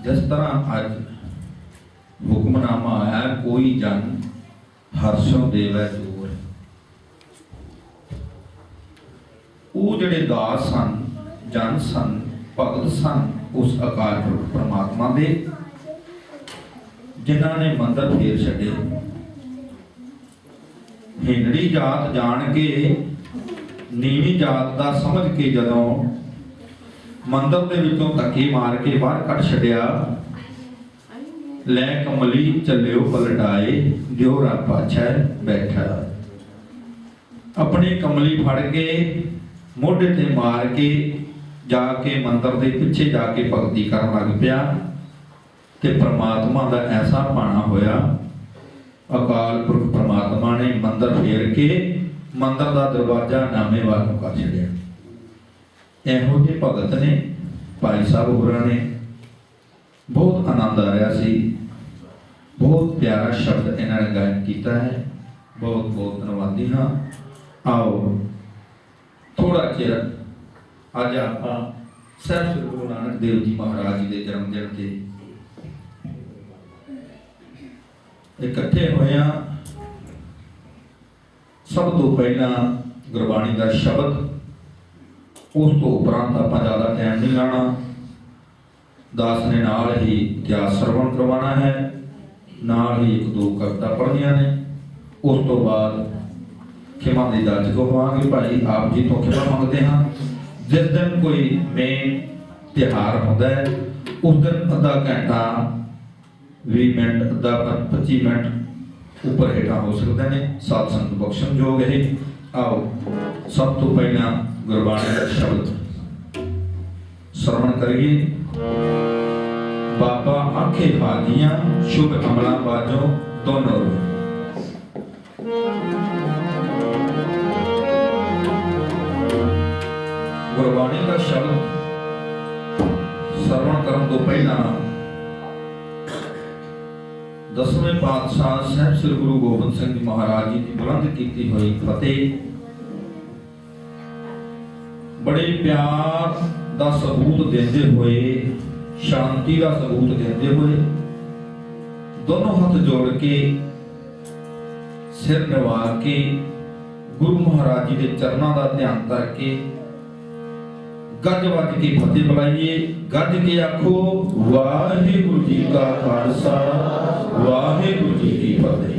जिस तरह अज हुक्मनामा आया कोई जन हर्षों देवै जोर, वो जिहड़े दास सन जन सन भगत सन उस अकाल पुरख परमात्मा दे जिन्हां ने मंदिर फेर छड्डे। हिंदड़ी जात जान के नीवी जात दा समझ के जदों मंदिर दे विचों धक्के मार के बाहर कट छड्डिया, लै कमली चलियो पलटाए दियोरा पाछै बैठा। अपनी कमली फड़ के मोढे ते मार के जाके मंदिर दे पिछे जाके भगती करन लग पिया ते परमात्मा दा ऐसा भाना होया। अकाल पुरख परमात्मा ने मंदिर फेर के मंदिर दा दरवाजा नामे वाल नूं कर छड्डिया। ਇਹੋ ਜਿਹੇ भगत ने भाई साहब होरां ने बहुत आनंद आ रहा सी। बहुत प्यारा शब्द इन्हां ने गायन किया है। बहुत बहुत धन्यवादी हाँ। आओ थोड़ा चिर अज आपां साहिब श्री गुरु नानक देव जी महाराज जी के जन्मदिन ते इकट्ठे होए हां। सब तो पहला गुरबाणी का शब्द, उस तो उपरंत आप ज़्यादा टाइम नहीं लाना। दास ने नाल ही इतिहास श्रवण करवाना है, नाल ही एक दो कविता पढ़निया ने। उस तो बाद खिमा की दाज कहांगे। भाई आप जी तो खिमा मंगते हाँ। जिस दिन कोई मेन त्योहार होता है उस दिन अद्धा घंटा 20 मिनट अद्धा 25 मिनट ऊपर हेठा हो सकते हैं। सात संत बख्शण जोग है। आओ सब तो पहला गुरबाणी का शब्द श्रवण करिए। बाबा आखे भागियां शुभ अमला बाजो दोनों। गुरबाणी का शब्द श्रवण करने तो पहला 10वें पातशाह साहिब श्री गुरु गोबिंद सिंह जी महाराज जी की बुलंद की हुई फतेह बड़े प्यार का सबूत देते हुए, शांति का सबूत देते हुए दोनों हाथ जोड़ के सिर निवा के गुरु महाराज जी के चरणों का ध्यान करके गज वज के फतेह बुलाइए। गज के आखो वाहिगुरु जी का खालसा वाहिगुरु जी की फतेह।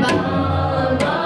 Bye.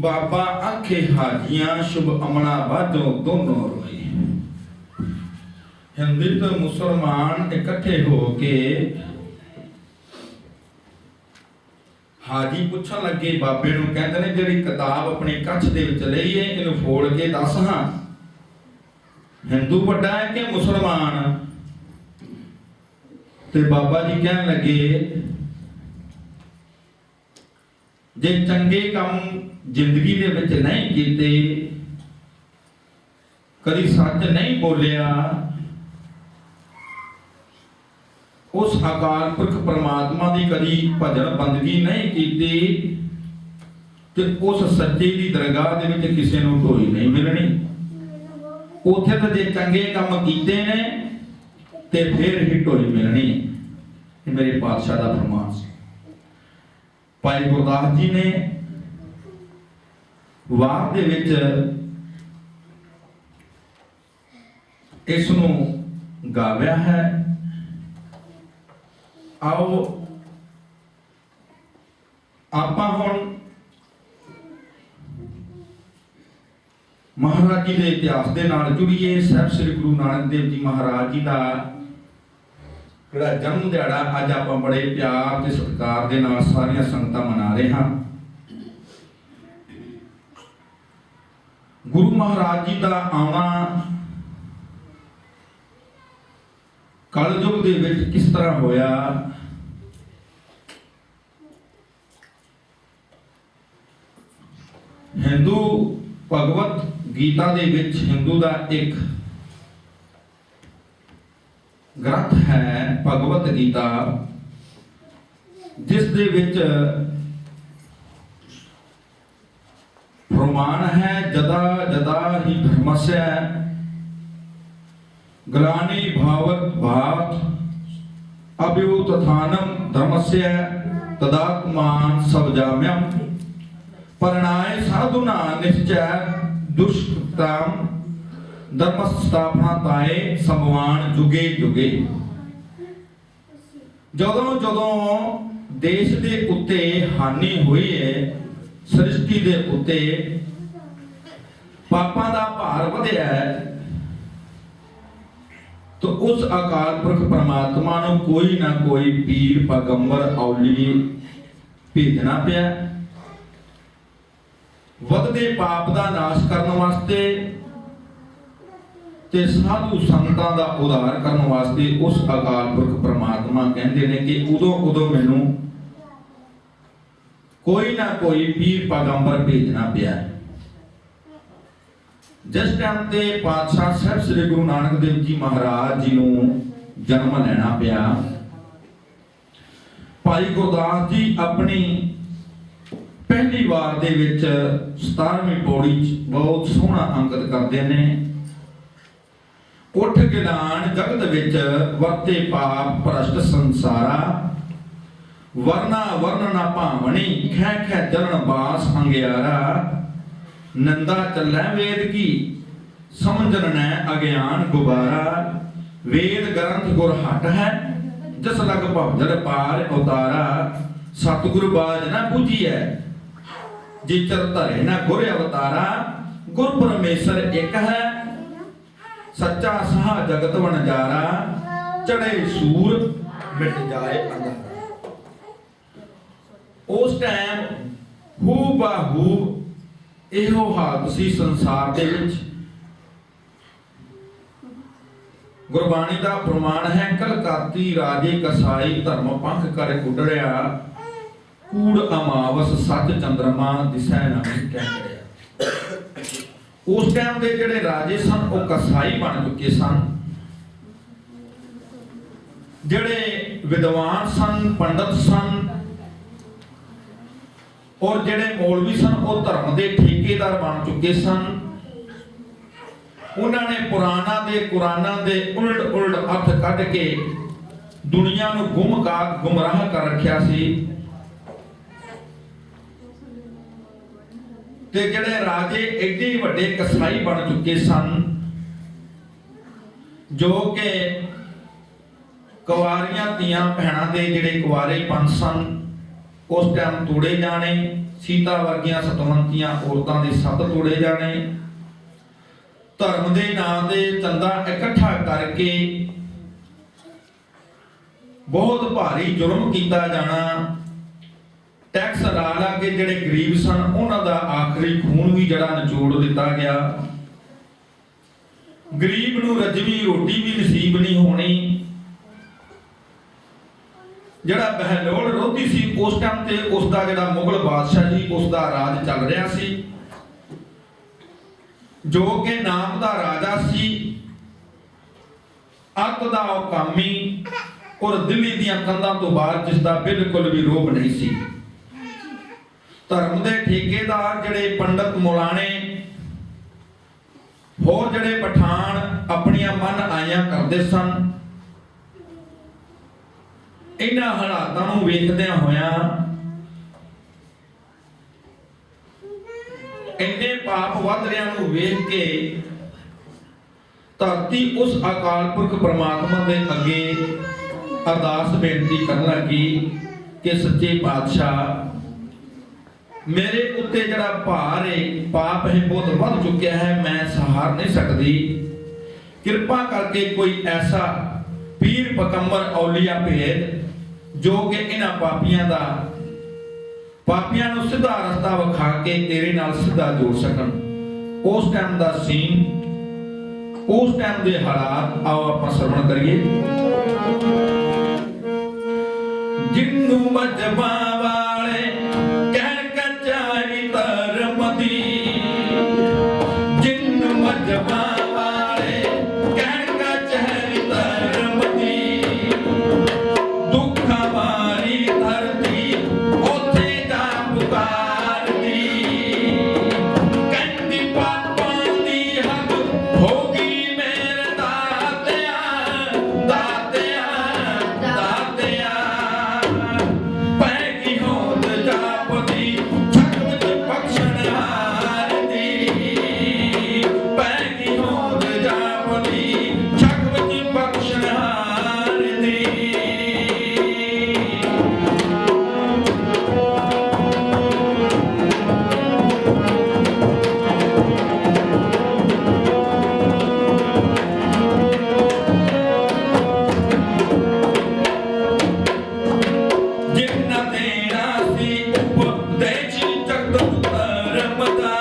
बाबा आखे हाजियां शुभ अमला बाजो दोनों रोए। हिंदू तो मुसलमान इकट्ठे होके हाजी पुछन लगे बाबे नूं, कहंदे ने जिहड़ी किताब अपनी कच्छ दे विच लई है इहनूं फोड़ के दस हां हिंदू वड्डा है कि मुसलमान। ते बाबा जी कहन लगे जे चंगे काम जिंदगी दे विच नहीं कीते, कदी सच नहीं बोलिया, उस अकाल पुरख परमात्मा की कदी भजन बंदगी नहीं की, ते उस सच्चे की दरगाह दे विच किसी नूं ढोई नहीं मिलनी। उत्थे तो जे चंगे काम कीते ने ते फिर ही ढोई मिलनी। मेरे पातशाह का फरमान सी। भाई गुरदास जी ने वार दे विच इस नूं गाविया है। आओ आपां हुण महाराज जी के इतिहास के नाल जुड़िए। साहब श्री गुरु नानक देव जी महाराज जी का जन्म दिहाड़ा अज आप बड़े प्यार ते सत्कार दे नाल सारियां संगतां मना रहे हैं। गुरु महाराज जी का आना कलयुग दे विच किस तरह होया, हिंदू भगवत गीता दे विच हिंदू का एक ग्रंथ है भगवत गीता, जिस दे विच फरमान है जदा जदा ही धर्मस्य ग्लानि भावत भात अभ्युत्थानम धर्मस्य तदात्मान सवजाम्यम परिणाय साधुना निश्चय दुष्कृताम धर्म स्थापना ताए संभवान जुगे जुगे। जदों जदों देश दे उत्ते हानि हुई है, सृष्टि दे उत्ते पापां दा भार वधिया है, तो उस अकाल पुरख परमात्मा नूं कोई ना कोई पीर पैगंबर औली भेजना पिया। वधदे पाप दा नाश करन वास्ते ते साधु संतां दा उद्धार करन वास्ते उस अकाल पुरख परमात्मा कहंदे ने कि उदों उदों मैनूं कोई ना कोई पीर पैगंबर भेजना पिया। जिस टाइम ते पातशाह साहब श्री गुरु नानक देव जी महाराज जी नूं जन्म लेना पिया, भाई गुरदास जी अपनी पहली वार दे विच 17वीं पौड़ी बहुत सोहना अंकित करते ने। उठ गिलान जगत विच वर्ते पाप भ्रष्ट संसारा, वरना वर्ण ना भावनी खै खै जलन बास अंगियारा, नंदा चलै वेद की समझन न अज्ञान गुबारा, वेद ग्रंथ गुर हट है जस लग भवजल पार उतारा, सतगुरु बाज ना बूझिए जिचर धरे ना गुर अवतारा, गुर परमेश्वर एक है सच्चा सहा जगत वनजारा, चढ़े सूर मिट जाए अंधारा। उस टाइम हू बाहू इहो हालत सी संसार दे विच। गुरबाणी का प्रमाण है कलकाती राजे कसाई धर्म पंख कर उडरिया, कूड़ अमावस सच चंद्रमा दिसै नहीं कह रहा। उस टाइम के जिहड़े राजे सन वो कसाई बन चुके सन, जिहड़े विद्वान सन पंडित सन और जिहड़े मौलवी सन वो धर्म के ठेकेदार बन चुके सन। उन्होंने पुराना दे कुराना दे उल्ट उल्ट अर्थ कढ के दुनिया नूं गुमराह कर रखिया सी। ते जिहड़े राजे एडे वड्डे कसाई बन चुके सन, जो कि कुवारियां धीआं भैणां दे जिहड़े कुवारे पंथ सन उस टाइम तोड़े जाने, सीता वर्गियां सतवंतियां औरतां दे सत तोड़े जाने, धर्म के नाम से चंदा इकट्ठा करके बहुत भारी जुर्म किया जाना, टैक्स ला ला के जिहड़े गरीब सन उन्हां दा आखिरी खून भी जड़ा निचोड़ दिता गया। गरीब नूं रजवी रोटी भी नसीब नहीं होनी। जिहड़ा बहलोल लोधी सी उस टाइम ते उसका जिहड़ा मुगल बादशाह जी उसका राज चल रहा सी, जो कि नाम दा राजा सी, अत दा कामी और दिल्ली दियां कंधां तो बाहर जिसका बिल्कुल भी रोब नहीं सी। धर्म दे ठेकेदार जिहड़े पंडित मुलाने होर जिहड़े पठान अपनियां मन आइयां करदे सन, इन्हां हालातां नूं वेखदियां होइयां इन्ने पाप वध रिहां नूं वेख के धरती उस अकाल पुरख परमात्मा दे अगे अरदास बेनती करन लगी कि सच्चे पातशाह मेरे उत्ते जड़ा भार है पाप है बहुत वध चुकिया है, मैं सहार नहीं सकती, कृपा करके कोई ऐसा पीर पकंबर औलिया भेज जो कि इन्हां पापियां नूं सीधा रस्ता विखा के तेरे नाल सीधा जोड़ सकन। उस टाइम दा सीन, उस टाइम दे हालात आओ आपां श्रवण करिए। जिन्नू मजबा वाले कहण कचारी धर्म दी, जिन्नू मजबा वाले कहण कचारी धर्म दी, दुखा वाली धरती ओथे जा पुकार दी, कहंदी पापां दी हद होगी मेरे दातिया, दातिया, दातिया, पैगी होंद जापदी छक विच बख्शण हार दी, पैगी होंद जापदी छक विच बख्शण हार दी। जिन्ना देना सी उपदेश जगत धर्म दा,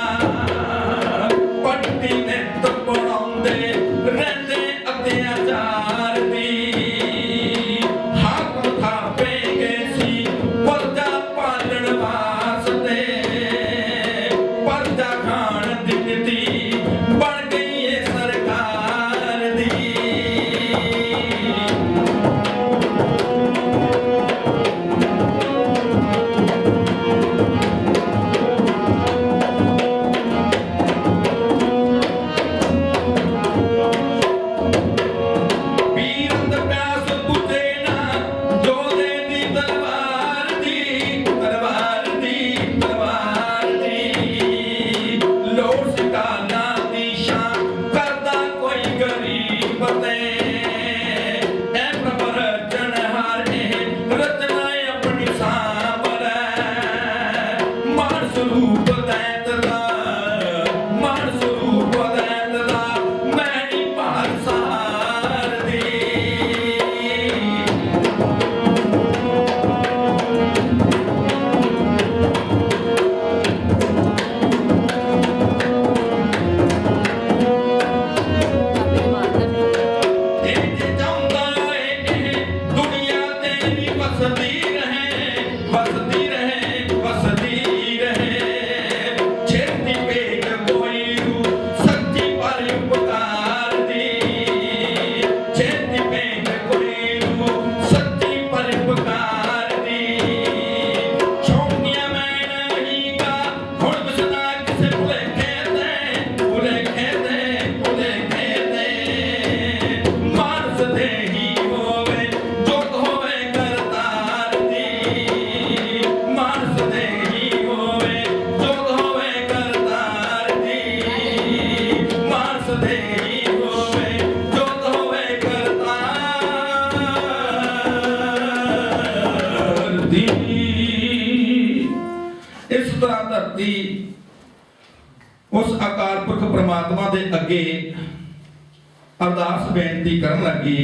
पट्टी नित पढ़ाउंदे रहिंदे अत्याचार दी, हाकम थापे गए सी प्रजा पालण वास्ते, प्रजा खाण दित्ती बन गई है सरकार दी। पीरंद प्यास बुझे ना जोधे दी तलवार दी, तलवार दी, तलवार दी, लोड़ सिकाना दी शान करदा कोई गरीब ते, ऐ प्रभु रचनहार ए रचना अपनी सांभलै, मान स्वरूप दैत दा, मान स्वरूप दैत दा, मैं नी भार सहार दी। ਇਹ ਚਾਹੁੰਦਾ ਏ ਦੁਨੀਆ ਤੇਰੀ ਵਸਦੀ ਰਹੇ, ਵਸਦੀ ਰਹੇ, ਵਸਦੀ ਰਹੇ, ਤਰ੍ਹਾਂ ਧਰਤੀ ਉਸ ਅਕਾਲ ਪੁਰਖ ਪ੍ਰਮਾਤਮਾ ਦੇ ਅੱਗੇ ਅਰਦਾਸ ਬੇਨਤੀ ਕਰਨ ਲੱਗੀ।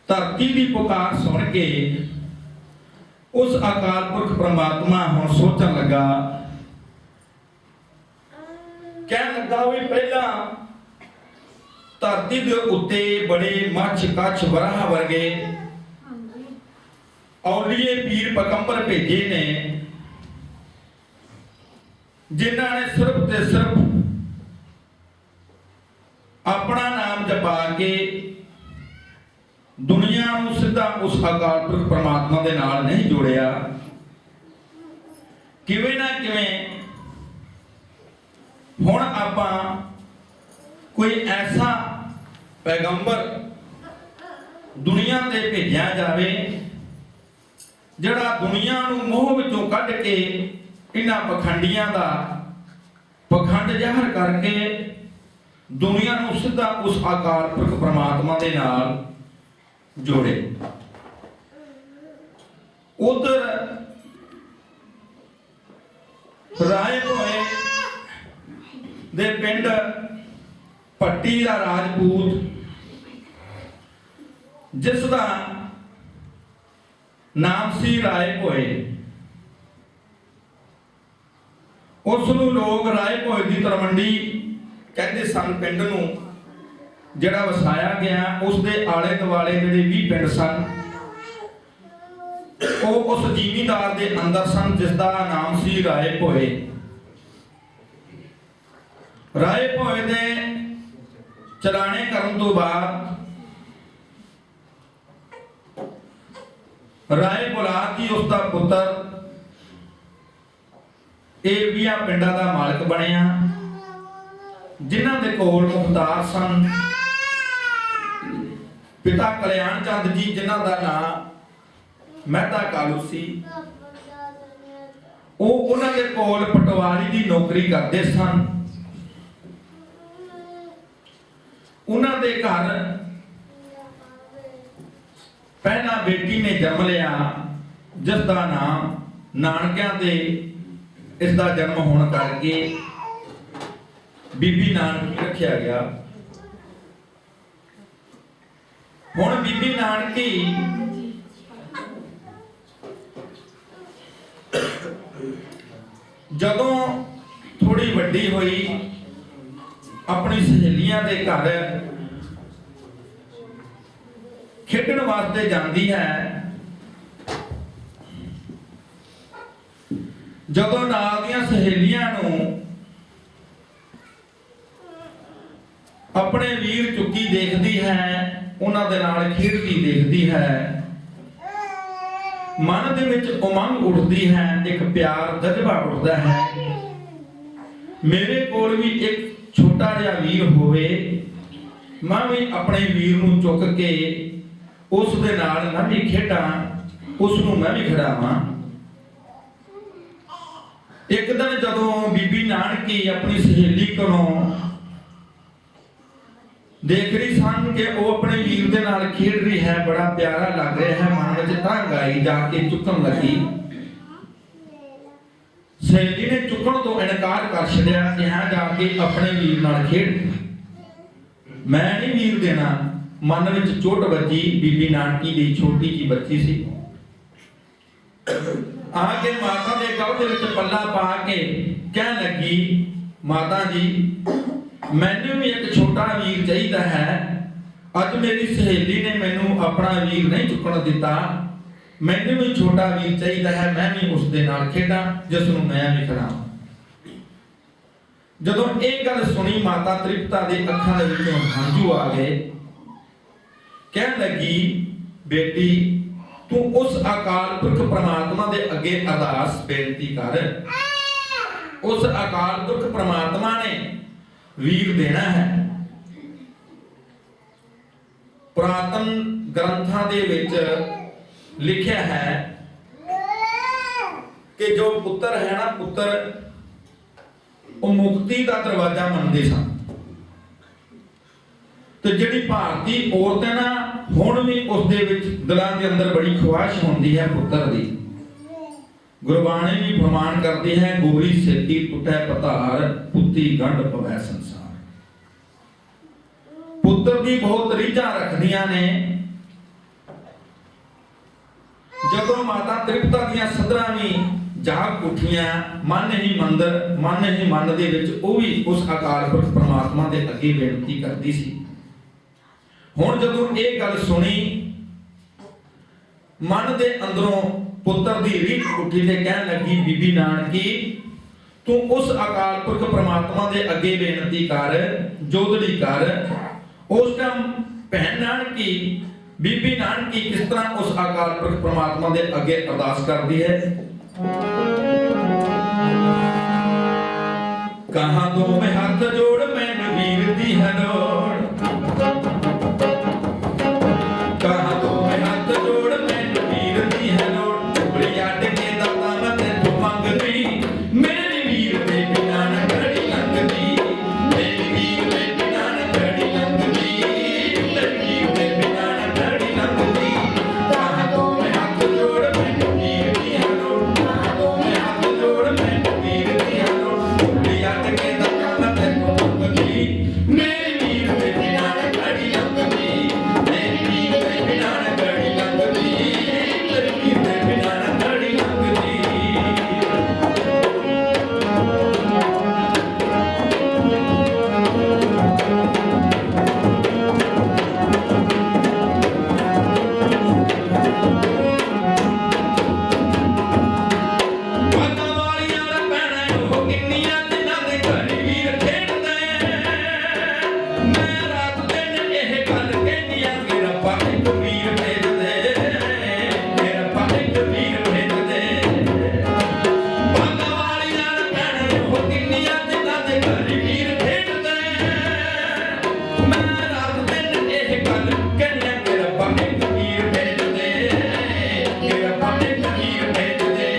ਧਰਤੀ ਦੀ ਪੁਕਾਰ ਸੁਣ ਕੇ ਉਸ ਅਕਾਲ ਪੁਰਖ ਪ੍ਰਮਾਤਮਾ ਹੁਣ ਸੋਚਣ ਲੱਗਾ, ਕਹਿਣ ਲੱਗਾ ਵੀ ਪਹਿਲਾਂ ਧਰਤੀ ਦੇ ਉੱਤੇ ਬੜੇ ਮੱਛ ਕੱਛ ਵਰਾਹ ਵਰਗੇ ਔਲੀਏ ਪੀਰ ਪੈਗੰਬਰ ਭੇਜੇ ਨੇ, ਜਿਨ੍ਹਾਂ ਨੇ ਸਿਰਫ ਤੇ ਸਿਰਫ ਆਪਣਾ ਨਾਮ ਜਪਾ ਕੇ ਦੁਨੀਆ ਨੂੰ ਸਿੱਧਾ ਉਸ ਅਕਾਲ ਪੁਰਖ ਪ੍ਰਮਾਤਮਾ ਦੇ ਨਾਲ ਨਹੀਂ ਜੋੜਿਆ। ਕਿਵੇਂ ਨਾ ਕਿਵੇਂ ਹੁਣ ਆਪਾਂ ਕੋਈ ਐਸਾ ਪੈਗੰਬਰ ਦੁਨੀਆ ਤੇ ਭੇਜਿਆ ਜਾਵੇ ਜਿਹੜਾ ਦੁਨੀਆ ਨੂੰ ਮੋਹ ਵਿੱਚੋਂ ਕੱਢ ਕੇ ਇਹਨਾਂ ਪਖੰਡੀਆਂ ਦਾ ਪਖੰਡ ਜ਼ਾਹਰ ਕਰਕੇ ਦੁਨੀਆ ਨੂੰ ਸਿੱਧਾ ਉਸ ਅਕਾਲ ਪੁਰਖ ਪ੍ਰਮਾਤਮਾ ਦੇ ਨਾਲ ਜੋੜੇ। ਉਧਰ ਰਾਏ ਭੋਏ ਦੇ ਪਿੰਡ ਪੱਟੀ ਦਾ ਰਾਜਪੂਤ, ਜਿਸ ਦਾ ਨਾਮ ਸੀ ਰਾਏ ਭੋਏ, ਉਸ ਨੂੰ ਲੋਕ ਰਾਏ ਭੋਏ ਦੀ ਤਰਮੰਡੀ ਕਹਿੰਦੇ ਸਨ। ਪਿੰਡ ਨੂੰ ਜਿਹੜਾ ਵਸਾਇਆ ਗਿਆ ਉਸ ਦੇ ਆਲੇ ਦੁਆਲੇ ਜਿਹੜੇ 20 ਪਿੰਡ ਸਨ, ਉਹ ਉਸ ਜ਼ਿਮੀਂਦਾਰ ਦੇ ਅੰਦਰ ਸਨ, ਜਿਸ ਦਾ ਨਾਮ ਸੀ ਰਾਏ ਭੋਏ। ਰਾਏ ਭੋਏ ਦੇ ਚਲਾਣੇ ਕਰਨ ਤੋਂ ਬਾਅਦ ਰਾਏ ਬੁਲਾਤੀ ਉਸ ਦਾ ਪੁੱਤਰ ਇਹ 20 ਪਿੰਡਾਂ ਦਾ ਮਾਲਕ ਬਣਿਆ, ਜਿਨ੍ਹਾਂ ਦੇ ਕੋਲ ਮੁਖਤਾਰ ਸਨ। ਪਿਤਾ ਕਲਿਆਣ ਚੰਦ ਜੀ, ਜਿਨ੍ਹਾਂ ਦਾ ਨਾਮ ਮਹਿਤਾ ਕਾਲੂ ਸੀ, ਉਹ ਉਹਨਾਂ ਦੇ ਕੋਲ ਪਟਵਾਰੀ ਦੀ ਨੌਕਰੀ ਕਰਦੇ ਸਨ। ਉਹਨਾਂ ਦੇ ਘਰ ਪਹਿਲਾ ਬੇਟੀ ਨੇ ਜਨਮ ਲਿਆ, ਜਿਸ ਦਾ ਨਾਮ ਨਾਨਕਿਆਂ ਤੇ ਇਸ ਦਾ ਜਨਮ ਹੋਣ ਕਰਕੇ ਬੀਬੀ ਨਾਨਕੀ ਰੱਖਿਆ ਗਿਆ। ਹੁਣ ਬੀਬੀ ਨਾਨਕੀ ਜਦੋਂ ਥੋੜੀ ਵੱਡੀ ਹੋਈ, ਆਪਣੀ ਸਹੇਲੀਆਂ ਦੇ ਘਰ ਖੇਡਣ ਵਾਸਤੇ ਜਾਂਦੀ ਹੈ। ਜਦੋਂ ਨਾਲ ਦੀਆਂ ਸਹੇਲੀਆਂ ਨੂੰ ਆਪਣੇ ਵੀਰ ਚੁੱਕੀ ਦੇਖਦੀ ਹੈ, ਉਹਨਾਂ ਦੇ ਨਾਲ ਖੇਡਦੀ ਦੇਖਦੀ ਹੈ, ਮਨ ਦੇ ਵਿੱਚ ਉਮੰਗ ਉੱਠਦੀ ਹੈ, ਇੱਕ ਪਿਆਰ ਜਜ਼ਬਾ ਉੱਠਦਾ ਹੈ। ਮੇਰੇ ਕੋਲ ਵੀ ਇੱਕ ਛੋਟਾ ਜਿਹਾ ਵੀਰ ਹੋਵੇ, ਮੈਂ ਵੀ ਆਪਣੇ ਵੀਰ ਨੂੰ ਚੁੱਕ ਕੇ ਉਸ ਦੇ ਨਾਲ ਮੈਂ ਵੀ ਖੇਡਾਂ, ਉਸ ਨੂੰ ਮੈਂ ਵੀ ਖਿਡਾਵਾਂ। ਇੱਕ ਦਿਨ ਜਦੋਂ ਬੀਬੀ ਨਾਨਕੀ ਆਪਣੀ ਸਹੇਲੀ ਕੋਲੋਂ ਦੇਖ ਰਹੀ ਸਨ ਕਿ ਉਹ ਆਪਣੇ ਵੀਰ ਦੇ ਨਾਲ ਖੇਡ ਰਹੀ ਹੈ, ਬੜਾ ਪਿਆਰਾ ਲੱਗ ਰਿਹਾ ਹੈ, ਮਨ ਵਿੱਚ ਤੰਗ ਆਈ, ਜਾ ਕੇ ਚੁੱਕਣ ਲੱਗੀ। ਸਹੇਲੀ ਨੇ ਚੁੱਕਣ ਤੋਂ ਇਨਕਾਰ ਕਰ ਛੱਡਿਆ ਕਿ ਹਾਂ ਜਾ ਕੇ ਆਪਣੇ ਵੀਰ ਨਾਲ ਖੇਡ, ਮੈਂ ਨਹੀਂ ਵੀਰ ਦੇਣਾ। ਮਨ ਵਿੱਚ ਚੋਟ ਵੱਜੀ। ਬੀਬੀ ਨਾਨਕੀ ਦੀ ਛੋਟੀ ਜਿਹੀ ਬੱਚੀ ਸੀ, ਆ ਕੇ ਮਾਤਾ ਦੇ ਗਲ ਦੇ ਵਿੱਚ ਪੱਲਾ ਪਾ ਕੇ ਕਹਿਣ ਲੱਗੀ, ਮਾਤਾ ਜੀ ਮੈਨੂੰ ਵੀ ਇੱਕ ਛੋਟਾ ਵੀਰ ਚਾਹੀਦਾ ਹੈ। ਅੱਜ ਮੇਰੀ ਸਹੇਲੀ ਨੇ ਮੈਨੂੰ ਆਪਣਾ ਵੀਰ ਨਹੀਂ ਚੁੱਕਣ ਦਿੱਤਾ, ਮੈਨੂੰ ਵੀ ਛੋਟਾ ਵੀਰ ਚਾਹੀਦਾ ਹੈ, ਮੈਂ ਵੀ ਉਸ ਦੇ ਨਾਲ ਖੇਡਾਂ, ਜਿਸ ਨੂੰ ਮੈਂ ਵੀ ਖਿਡਾਵਾਂ। ਜਦੋਂ ਇਹ ਗੱਲ ਸੁਣੀ, ਮਾਤਾ ਤ੍ਰਿਪਤਾ ਦੇ ਅੱਖਾਂ ਦੇ ਵਿੱਚੋਂ ਹੰਝੂ ਆ ਗਏ। ਕਹਿਣ ਲੱਗੀ, ਬੇਟੀ ਤੂੰ ਉਸ ਅਕਾਲ ਪੁਰਖ ਪ੍ਰਮਾਤਮਾ ਦੇ ਅੱਗੇ ਅਰਦਾਸ ਬੇਨਤੀ ਕਰ। ਉਸ ਅਕਾਲ ਪੁਰਖ ਪ੍ਰਮਾਤਮਾ ਨੇ ਵੀਰ ਦੇਣਾ ਹੈ। ਪੁਰਾਤਨ ਗ੍ਰੰਥਾਂ ਦੇ ਵਿੱਚ ਲਿਖਿਆ ਹੈ ਕਿ ਜੋ ਪੁੱਤਰ ਹੈ ਨਾ, ਪੁੱਤਰ ਉਹ ਮੁਕਤੀ ਦਾ ਦਰਵਾਜ਼ਾ ਮੰਨਦੇ ਸਨ। ਤੇ ਜਿਹੜੀ ਭਾਰਤੀ ਔਰਤ ਹੈ ਨਾ, ਹੁਣ ਵੀ ਉਸ ਦੇ ਵਿੱਚ ਦਿਲਾਂ ਦੇ ਅੰਦਰ ਬੜੀ ਖੁਆਇਸ਼ ਹੁੰਦੀ ਹੈ ਪੁੱਤਰ ਦੀ। गुरबाणी भी फरमान करती है, गोरी सेती टुटै पतार, पुती गंढ पवै संसार। पुत्र की बहुत रीझां रखदियां ने। जदों माता तृप्ता दियां सदरां भी जाग उठियां, मन ही मंदिर मन ही मन दे विच ओह भी उस अकाल पुरख परमात्मा दे अगे बेनती करदी सी। हुण जदों ये गल सुनी, मन दे अंदरों पुत्र दी रीझ उठी ते कहन लगी, बीबी नानकी तू उस अकाल पुरख परमात्मा दे अगे बेनती कर, जोदड़ी कर। उस टाइम भैन नानकी बीबी नानकी किस तरह उस अकाल पुरख परमात्मा दे अगे अरदास करदी है। कहां तो मैं हाथ जोड़ मैनू वीर दी है लोड़, कहां तो मैं हाथ जोड़ मैनू वीर दी है लोड़, टुकड़ी अट के दाता मैं तैनू मंगदी, मेरे वीर दे बिना न घड़ी लंघदी, मेरे वीर दे बिना न घड़ी लंघदी, मेरे वीर दे बिना न घड़ी लंघदी। कहां तो मैं हाथ जोड़ मैनू वीर दी है लोड़, कहां तो मैं हाथ जोड़ मैनू वीर दी है लोड़, टुकड़ी अट के दाता मैं तैनू मंगदी, मेरे वीर दे बिना न घड़ी लंघदी, मेरे वीर दे बिना न घड़ी लंघदी, मेरे वीर दे बिना न घड़ी लंघदी। ਵਾਹਗਾ ਵਾਲੀਆਂ ਦਾ ਭੈਣਾਂ ਉਹ ਕਿੰਨੀਆਂ ਜਿਨ੍ਹਾਂ ਦੇ ਘਰ ਵੀਰ ਖੇਡਦੇ, ਮੈਂ ਰਾਤ ਦਿਨ ਇਹ ਗੱਲ ਕਹਿੰਦੀ ਆ ਕਿ ਰੱਬਾ ਇੱਕ ਵੀਰ ਭੇਜ ਦੇ, ਮੇਰਾ ਰੱਬਾ ਇੱਕ ਵੀਰ ਭੇਜ ਦੇ। ਵਾਹਗਾ ਵਾਲੀਆਂ ਦਾ ਭੈਣਾਂ ਉਹ ਕਿੰਨੀਆਂ ਜਿਨ੍ਹਾਂ ਦੇ ਘਰ ਵੀਰ ਖੇਡਦੇ, ਮੈਂ ਰਾਤ ਦਿਨ ਇਹ ਗੱਲ ਕਹਿੰਦੀ ਆ ਕਿ ਰੱਬਾ ਇੱਕ ਵੀਰ ਭੇਜ ਦੇ, ਕਿ ਰੱਬਾ ਇੱਕ ਵੀਰ ਭੇਜ ਦੇ।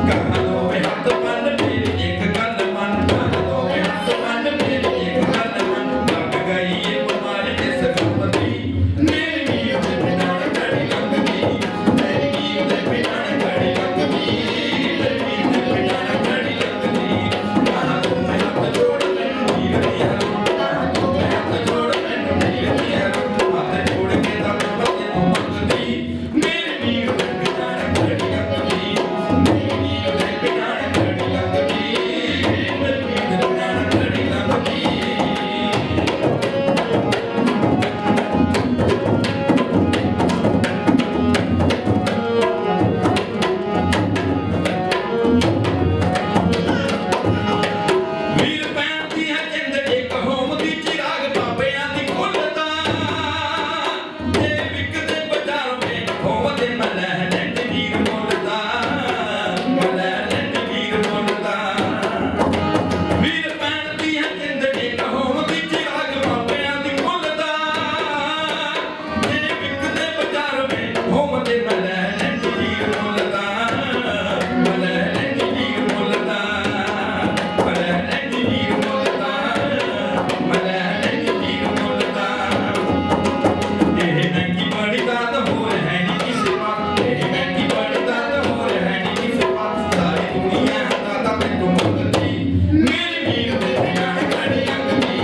कहां दोवें हाथ बन मेरी एक गल मन, कहां दोवें हाथ बन मेरी एक गल मन, लग गई ये बीमारी इस गम दी, मेरे वीर दे बिना न घड़ी लंघदी, मेरे वीर दे बिना न घड़ी लंघदी, मेरे वीर दे बिना न घड़ी लंघदी। कहां दोवें हाथ जोड़ मैनू वीर दी है लोड़, कहां दोवें हाथ जोड़ मैनू वीर दी है लोड़, हाथ जोड़ के दम तैनू मंगदी, मेरे वीर दे बिना न घड़ी लंघदी, मेरे वीर दे बिना न घड़ी लंघदी, मेरे वीर दे बिना न घड़ी लंघदी। ਵੀਰ ਪੈਂਦੀ ਹੈ ਜਿੰਦ ਇੱਕ ਹੋਮ ਦੀ ਚਿਰਾਗ ਬਾਬਿਆਂ ਦੀ ਖੁੱਲਦਾ, ਜੇ ਵਿਕਦੇ ਬਾਜ਼ਾਰ ਵਿੱਚ ਹੋਮ ਦੇ ਮਲਹ ਲੈਂਡ ਵੀਰ ਮੁੱਲਦਾ, ਮਲਹ ਲੈਂਡ ਵੀਰ ਮੁੱਲਦਾ। ਵੀਰ ਪੈਂਦੀ ਹੈ ਜਿੰਦ ਇੱਕ ਹੋਮ ਦੀ ਚਿਰਾਗ ਬਾਬਿਆਂ ਦੀ ਖੁੱਲਦਾ, ਜੇ ਵਿਕਦੇ ਬਾਜ਼ਾਰ ਵਿੱਚ ਹੋਮ ਦੇ ਮਲਹ ਲੈਂਡ ਵੀਰ ਮੁੱਲਦਾ, ਮਲਹ ਲੈਂਡ ਵੀਰ ਮੁੱਲਦਾ, ਮਲਹ ਲੈਂਡ ਵੀਰ ਮੁੱਲਦਾ, ਮਲਹ ਲੈਂਡ ਵੀਰ ਮੁੱਲਦਾ। ਇਹ ਮਹਿੰਗੀ ਬੜੀ ਦਾਤ ਹੋਰ ਹੈ ਨੀ ਕਿਸੇ ਪਾਸ, ਇਹ ਮਹਿੰਗੀ ਬੜੀ ਦਾਤ ਹੋਰ ਹੈ ਨੀ ਕਿਸੇ ਪਾਸ, ਸਾਰੀ ਦੁਨੀਆ ਦਾਤਾ ਤੈਨੂੰ ਮੰਗਦੀ, ਮੇਰੇ ਵੀਰ ਦੇ ਬਿਨਾ न घड़ी लंघदी,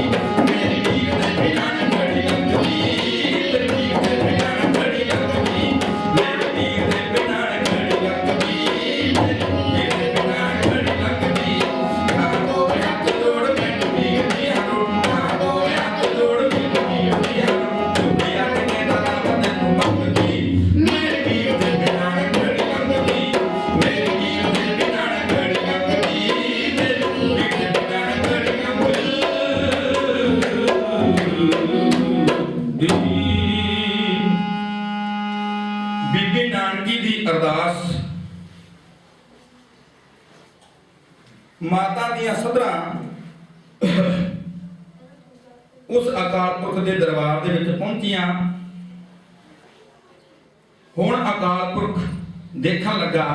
ਮੇਰੇ ਵੀਰ ਦੇ ਬਿਨਾ न घड़ी लंघदी, ਮੇਰੇ ਵੀਰ ਦੇ ਬਿਨਾ न घड़ी लंघदी, ਮੇਰੇ ਵੀਰ ਦੇ ਬਿਨਾ न घड़ी लंघदी, ਮੇਰੇ ਵੀਰ ਦੇ ਬਿਨਾ न घड़ी लंघदी। ਕਹਾं ਦੋਵੇਂ ਹੱਥ ਜੋੜ ਮੈਨੂੰ ਵੀਰ ਦੀ ਹੈ ਲੋੜ, ਕਹਾਂ ਦੋਵੇਂ ਹੱਥ ਜੋੜ ਮੈਨੂੰ ਵੀਰ ਦੀ ਹੈ ਲੋੜ, ਝੁੱਗੀ ਅੱਟ ਕੇ ਦਾਤਾ ਮੈਂ ਤੈਨੂੰ ਮੰਗਦੀ, ਮੇਰੇ ਵੀਰ ਦੇ ਬਿਨਾ न घड़ी लंघदी, ਮੇਰੇ ਵੀਰ ਦੇ ਬਿਨਾ न घड़ी लंघदी, ਮੇਰੇ ਵੀਰ ਦੇ ਬਿਨਾ न घड़ी लंघदी। ਬੀਬੀ ਨਾਨਕੀ ਦੀ ਅਰਦਾਸ ਮਾਤਾ ਦੀਆਂ ਸਧਰਾਂ ਉਸ ਅਕਾਲ ਪੁਰਖ ਦੇ ਦਰਬਾਰ ਦੇ ਵਿੱਚ ਪਹੁੰਚੀਆਂ। ਹੁਣ ਅਕਾਲ ਪੁਰਖ ਦੇਖਣ ਲੱਗਾ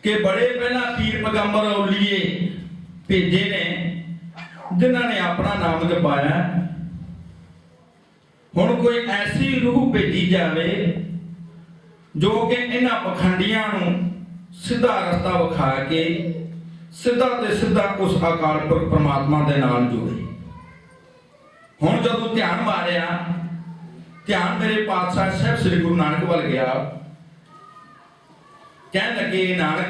ਕਿ ਬੜੇ ਪਹਿਲਾਂ ਪੀਰ ਪੈਗੰਬਰ ਔਲੀਏ ਭੇਜੇ ਨੇ, ਜਿਨ੍ਹਾਂ ਨੇ ਆਪਣਾ ਨਾਮ ਜਪਾਇਆ। ਹੁਣ ਕੋਈ ਐਸੀ ਰੂਹ ਭੇਜੀ ਜਾਵੇ जो कि इन्हां पखंडियां नूं सीधा रस्ता विखा के सीधा ते सीधा उस अकाल पुरख परमात्मा दे नाल जोड़े। हुण जदों ध्यान मारिया, ध्यान मेरे पातशाह साहब श्री गुरु नानक वाल गया, कहण लगे नानक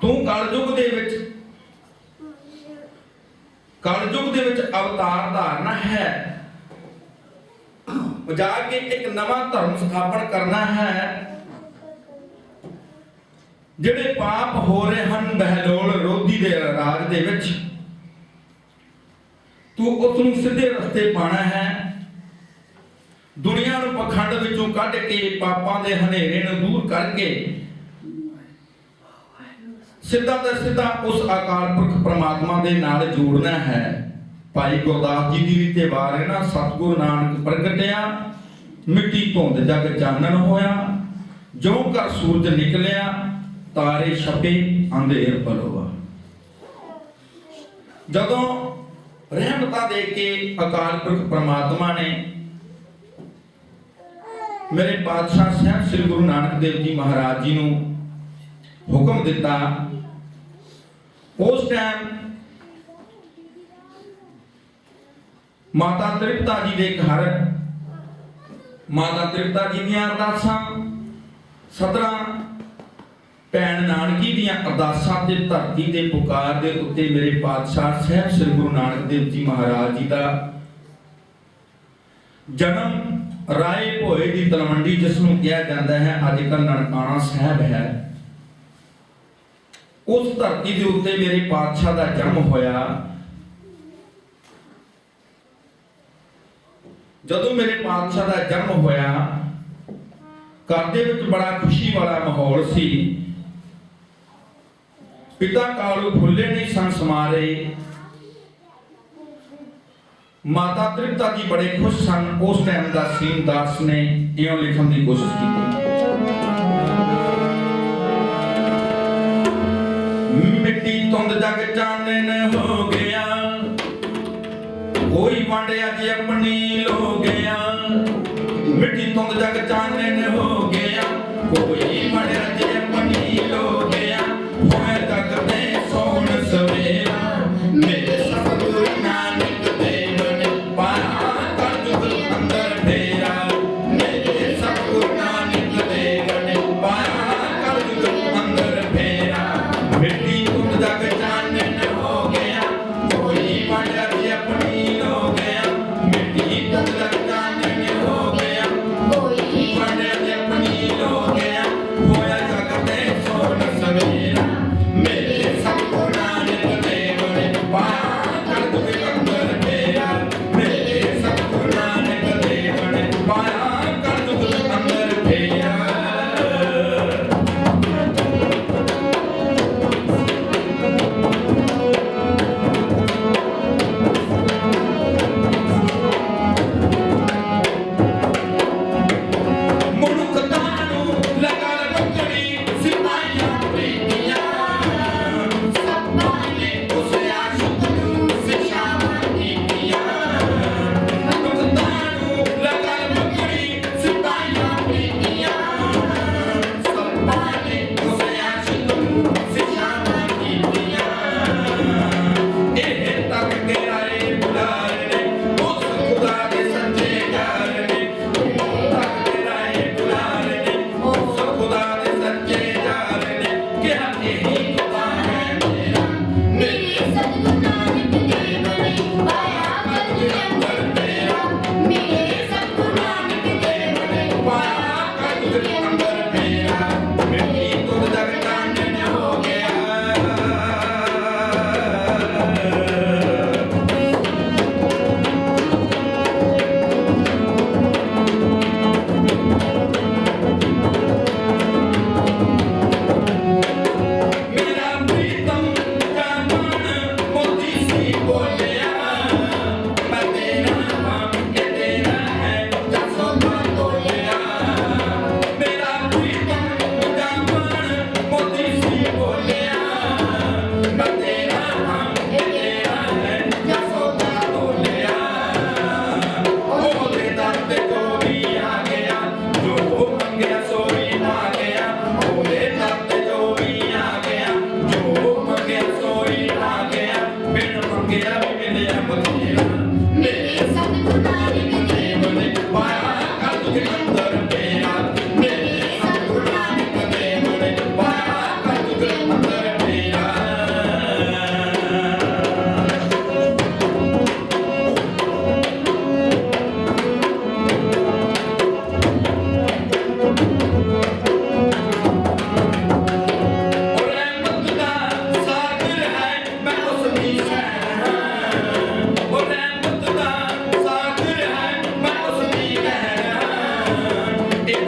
तू कलयुग दे विच अवतार धारना है, जाके एक नवा धर्म स्थापन करना है। जिहड़े पाप हो रहे हैं बहलोल रोधी दे राज दे विच, तू उसनूं सीधे रस्ते पाना है। दुनिया नूं पखंड विचों कढ के पापां दे हनेरे नूं दूर करके सीधा ते सीधा उस अकाल पुरख परमात्मा दे नाल जोड़ना है। भाई गुरदास जी दी रीते बारे ना सतगुरु नानक प्रगटिया, मिट्टी धुंध जग चानन होया, जो कर सूरज निकलिया, तारे छपे अंधेर पलोआ। जदों रहमतां दे के अकाल पुरख परमात्मा ने मेरे पातशाह साहब श्री गुरु नानक देव जी महाराज जी नूं हुक्म दिता, उस टाइम माता तृप्ता जी दे घर माता तृप्ता जी दीआं अरदासां, 17 भैन नानकी दीआं अरदासां ते धरती दे पुकार दे उत्ते मेरे पातशाह साहब श्री गुरु नानक देव जी महाराज जी दा जन्म राय भोए दी तलवंडी, जिसनूं कहा जाता है अजकल ननकाना साहब है, उस धरती दे उत्ते मेरे पातशाह दा जन्म होया। जदों मेरे पातशाह दा जन्म होया, घर दे विच बड़ा खुशी वाला माहौल सी। पिता कालू फुल्ले नहीं सन समारे, माता तृप्ता जी बड़े खुश सन। उस टाइम दा सीन दास ने इउं लिखण दी कोशिश की, मिट्टी धुंध जग चानन हो गया, कोई वंड अज अपनी लो गया। मिट्टी धुंध जग चानन हो गया, कोई वंड अज अपनी लो गया। होए जग दे सोहण सवेरा, मेरे सतगुरु नानक देव ने पाया कलयुग अंदर फेरा। मेरे सतगुरु नानक देव ने पाया कलयुग अंदर फेरा। मिट्टी धुंध जग चानन हो गया, कोई वंड अज अपनी लो गया। मिट्टी धुंध जग चानन हो गया, कोई वंड अज अपनी लो गया। होया जग दे सोहण सवेरा, मेरे सतगुरु नानक देव ने पाया कलयुग अंदर फेरा। मेरे सतगुरु नानक देव ने पाया कलयुग अंदर फेरा।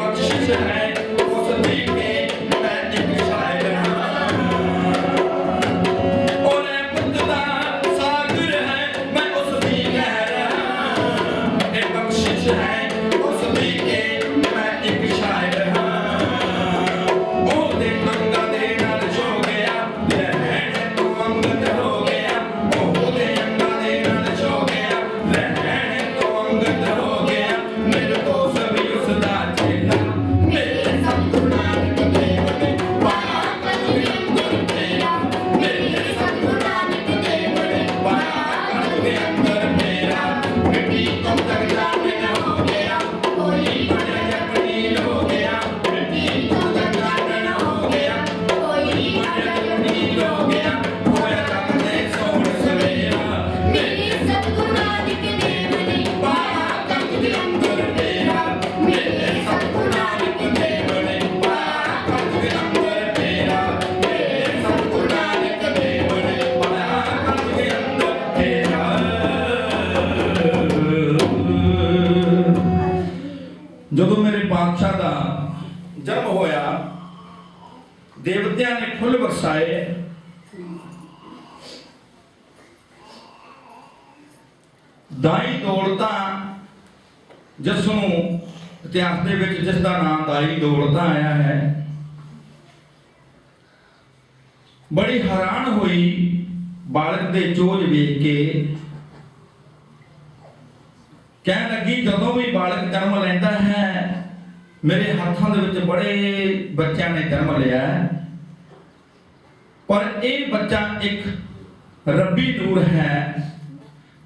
बख्शिश है उसदी के मैं एक शायर हां और पुत दा सागर है मैं उसदी लहर हां ये बख्शिश है उसदी के मैं एक शायर हां ओ दे अंगा दे नाल जो गया रहन तू अंगद हो गया ओ दे अंगा दे नाल जो गया रहन तू अंगद हो गया मेरे को सभी उसदा चेला मेरे सतगुरु नानक देव ने पाया कलगी अंदर तेरा मेरे सतगुरु नानक देव ने पाया कलगी अंदर तेरा मिट्टी तुम तक जाने न हो गया कोई बड़ा जपनील हो गया मिट्टी तुम तक जाने न हो गया कोई बड़ा जपनील हो गया होया तक दे सोन सवेरा मेरे सतगुरु नानक देव ने पाया कलगी अंदर तेरा मेरे सतगुरु नानक देव ने पाया कलगी अंदर तेरा मेरे सतगुरु नानक देव ने पाया कलगी अंदर तेरा ਜਦੋਂ ਮੇਰੇ ਬਾਦਸ਼ਾਹ ਦਾ ਜਨਮ ਹੋਇਆ ਦੇਵਤਿਆਂ ਨੇ ਫੁੱਲ ਵਰਸਾਏ ਦਾਈ ਦੌਲਤਾਂ ਜਿਸ ਨੂੰ ਇਤਿਹਾਸ ਦੇ ਵਿੱਚ ਜਿਸ ਦਾ ਨਾਮ ਦਾਈ ਦੌਲਤਾਂ ਆਇਆ ਹੈ ਬੜੀ ਹੈਰਾਨ ਹੋਈ ਬਾਲਕ ਦੇ ਚੋਜ ਵੇਖ ਕੇ ਕਹਿਣ ਲੱਗੀ ਜਦੋਂ ਵੀ ਬਾਲਕ ਜਨਮ ਲੈਂਦਾ ਹੈ ਮੇਰੇ ਹੱਥਾਂ ਦੇ ਵਿੱਚ ਬੜੇ ਬੱਚਿਆਂ ਨੇ ਜਨਮ ਲਿਆ ਹੈ ਪਰ ਇਹ ਬੱਚਾ ਇੱਕ ਰੱਬੀ ਨੂਰ ਹੈ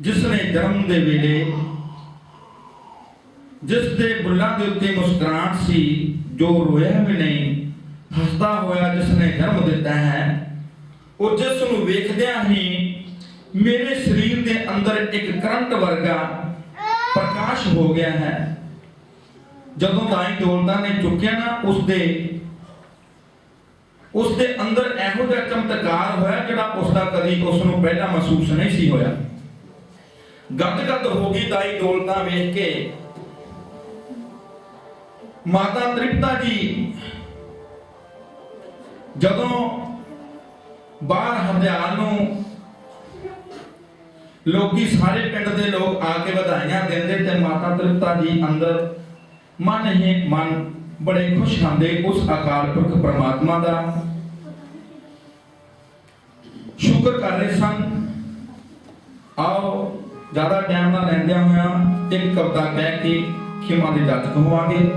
ਜਿਸ ਨੇ ਜਨਮ ਦੇ ਵੇਲੇ ਜਿਸ ਦੇ ਬੁੱਲਾਂ ਦੇ ਉੱਤੇ ਮੁਸਕਰਾਹਟ ਸੀ ਜੋ ਰੋਇਆ ਵੀ ਨਹੀਂ ਹੱਸਦਾ ਹੋਇਆ ਜਿਸ ਨੇ ਜਨਮ ਦਿੱਤਾ ਹੈ ਉਹ ਜਿਸ ਨੂੰ ਵੇਖਦਿਆਂ ਹੀ ਮੇਰੇ ਸਰੀਰ ਦੇ ਅੰਦਰ ਇੱਕ ਕਰੰਟ ਵਰਗਾ ਪ੍ਰਕਾਸ਼ ਹੋ ਗਿਆ ਹੈ ਜਦੋਂ ਦਾਈ ਦੌਲਤਾਂ ਨੇ ਚੁੱਕਿਆ ਨਾ ਉਸ ਦੇ ਅੰਦਰ ਇਹੋ ਜਿਹਾ ਚਮਤਕਾਰ ਹੋਇਆ ਜਿਹੜਾ ਉਸ ਦਾ ਕਦੀ ਉਸ ਨੂੰ ਪਹਿਲਾਂ ਮਹਿਸੂਸ ਨਹੀਂ ਸੀ ਹੋਇਆ ਗਦ ਹੋ ਗਈ ਦਾਈ ਦੌਲਤਾਂ ਵੇਖ ਕੇ ਮਾਤਾ ਤ੍ਰਿਪਤਾ ਜੀ ਜਦੋਂ ਬਾਹਰ ਹਰਦਿਆਲ ਨੂੰ ਲੋਕੀ ਸਾਰੇ ਪਿੰਡ ਦੇ ਲੋਕ ਆ ਕੇ ਵਧਾਈਆਂ ਦਿੰਦੇ ਤੇ ਮਾਤਾ ਤ੍ਰਿਪਤਾ ਜੀ ਅੰਦਰ ਮਨ ਹੀ ਮਨ ਬੜੇ ਖੁਸ਼ ਹੁੰਦੇ ਉਸ ਅਕਾਲ ਪੁਰਖ ਪ੍ਰਮਾਤਮਾ ਦਾ ਸ਼ੁਕਰ ਕਰ ਰਹੇ ਸਨ ਆਓ ਜ਼ਿਆਦਾ ਟਾਈਮ ਨਾ ਲੈਂਦਿਆਂ ਹੋਇਆ ਇੱਕ ਕਵਿਤਾ ਕਹਿ ਕੇ ਖਿਮਾ ਦੇ ਜਾਤਕ ਹੋਵਾਂਗੇ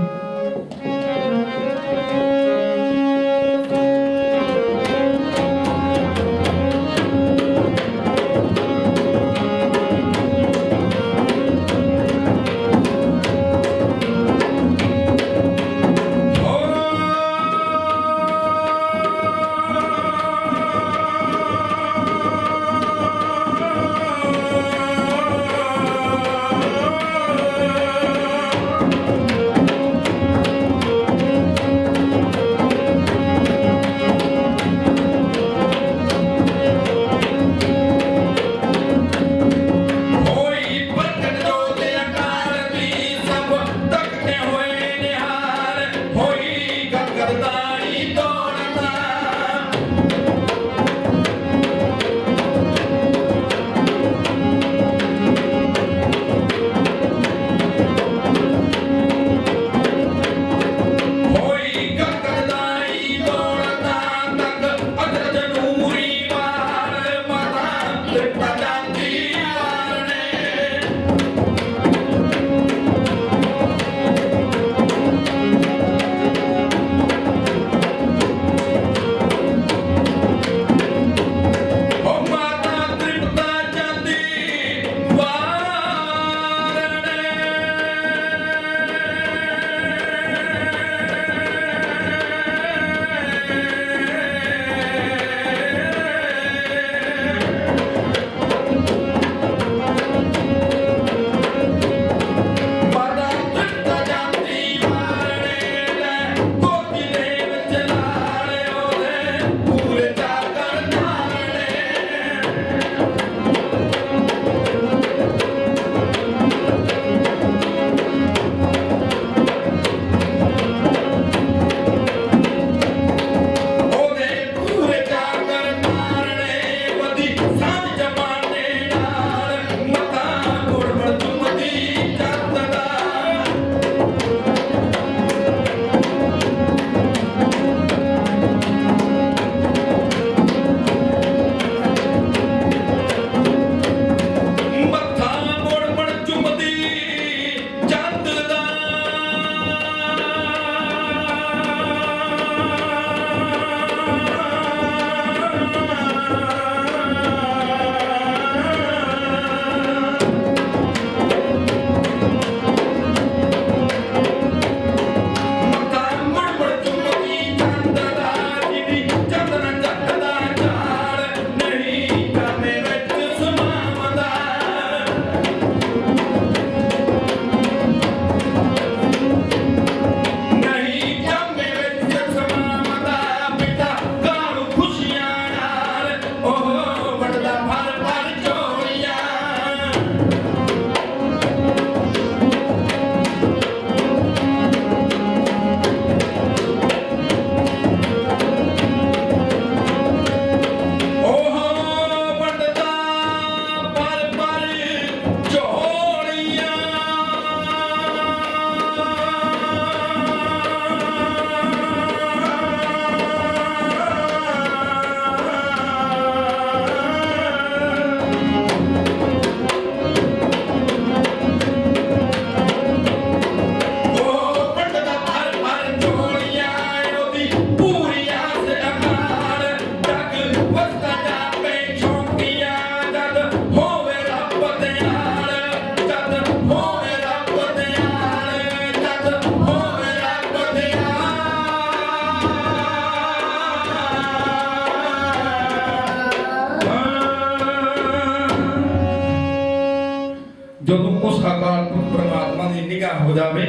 हो जावे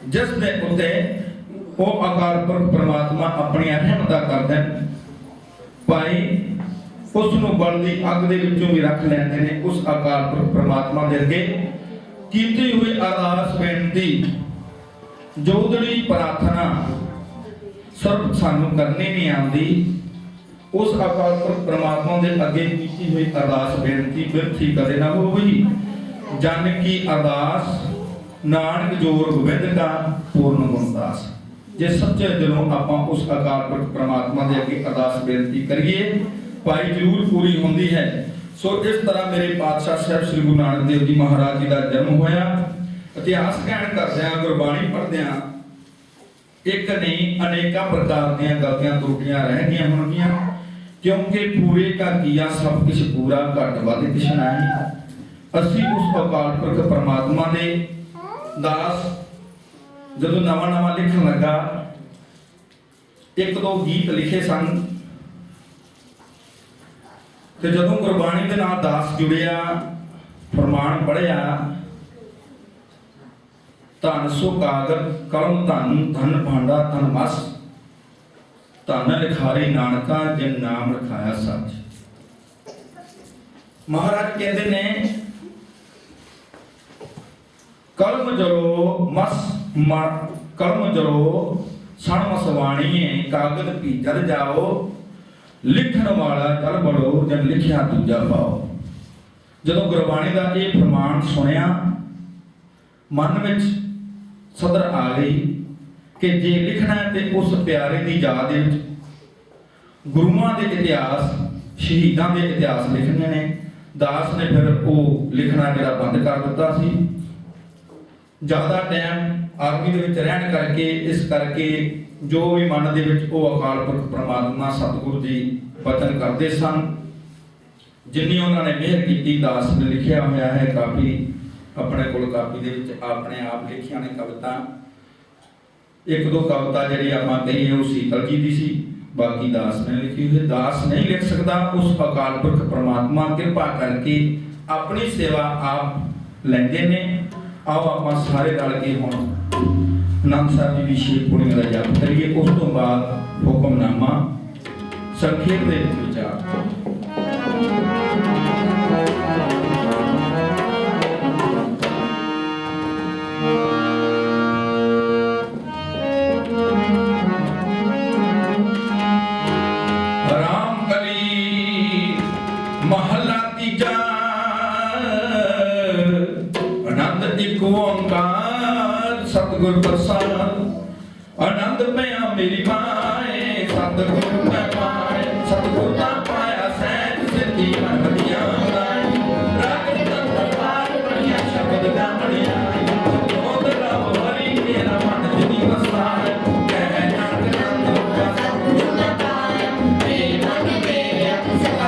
जिस दे उत्ते वो अकाल पुरख परमात्मा अपनी रहमत कर देन भाई उस नूं बलदी अग दे विचों भी रख लैंदे ने। उस अकाल पुरख परमात्मा दे अगे कीती हुई अरदास बेनती जोदड़ी प्रार्थना सर्व सानू करनी नहीं आती। उस अकाल पुरख परमात्मा दे अगे कीती हुई अरदास बेनती बिरथी कदे ना होवी। जन की अरदास नानक जोर गोबिंद का पूर्ण गुणदास। जे सच्चे दिलों आपां उस अकाल पुरख परमात्मा दे अगे अरदास बेनती करिए भाई जरूर पूरी होंदी है। सो इस तरह मेरे पातशाह साहब श्री गुरु नानक देव जी महाराज जी का जन्म होया। इतिहास कहण करदिआं गुरबाणी पढ़दिआं एक नहीं अनेका प्रकार दी गलतियां त्रुटियां रह गईयां होणगीआं क्योंकि पूरे का किया सब कुछ पूरा घट वध किछ नहीं। असीं उस अकाल पुरख परमात्मा दे दास जदों नवां नवां लिखण लगा एक दो गीत लिखे सन ते जदों गुरबाणी दे नाल दास जुड़िया फरमान पढ़िया धन सुकागत कलम धन धन भांडा धन मस धन लिखारी नानका जिन नाम लिखाया सच। महाराज कहते ने कलम जरो मस कलम जरो सण मसवाणीए कागज भीतर जाओ लिखण वाला जल बड़ो जन लिखिया दूजा पाओ। जदों गुरबाणी का यह फरमान सुनिया मन में सदर आ गई कि जे लिखना है तो उस प्यारे की याद गुरुआं के इतिहास शहीदों के इतिहास लिखने ने। दास ने फिर वो लिखना जरा बंद कर दिता सी। ज़्यादा टाइम आर्मी दे विच रहण करके इस करके जो भी मन दे विच वो अकाल पुरख परमात्मा सतगुरु जी वचन करते सन। जिन्नी उन्होंने मेहर की दास ने लिखिया होया है काफी अपने कोल कापी दे विच अपने आप लिखिया ने कविता। एक दो कविता जिहड़ी आपां कहीए वो शीतल जी दी सी बाकी दास ने लिखी हुई। दास नहीं लिख सकता उस अकाल पुरख परमात्मा कृपा करके अपनी सेवा आप लैंदे ने। आओ आपां सारे रल के हुण आनंद साहब जी दी शेर पुणिया दा जप करिए। उस तो बाद हुक्मनामा संखेप दे विचार। महला तीजा आनंद एक ओंकार सतगुर प्रसाद। आनंद पया मेरी माए सतगुर मैं पाए सतगुर ना पाया सैन सिद्धि मन बढ़िया राग दरबार बढ़िया शब्द गा बढ़िया मोद रब हरि मेरा मन जिनी वसाए कह नानक नंद का सतगुर ना पाया मेरे मन मेरे अक्सर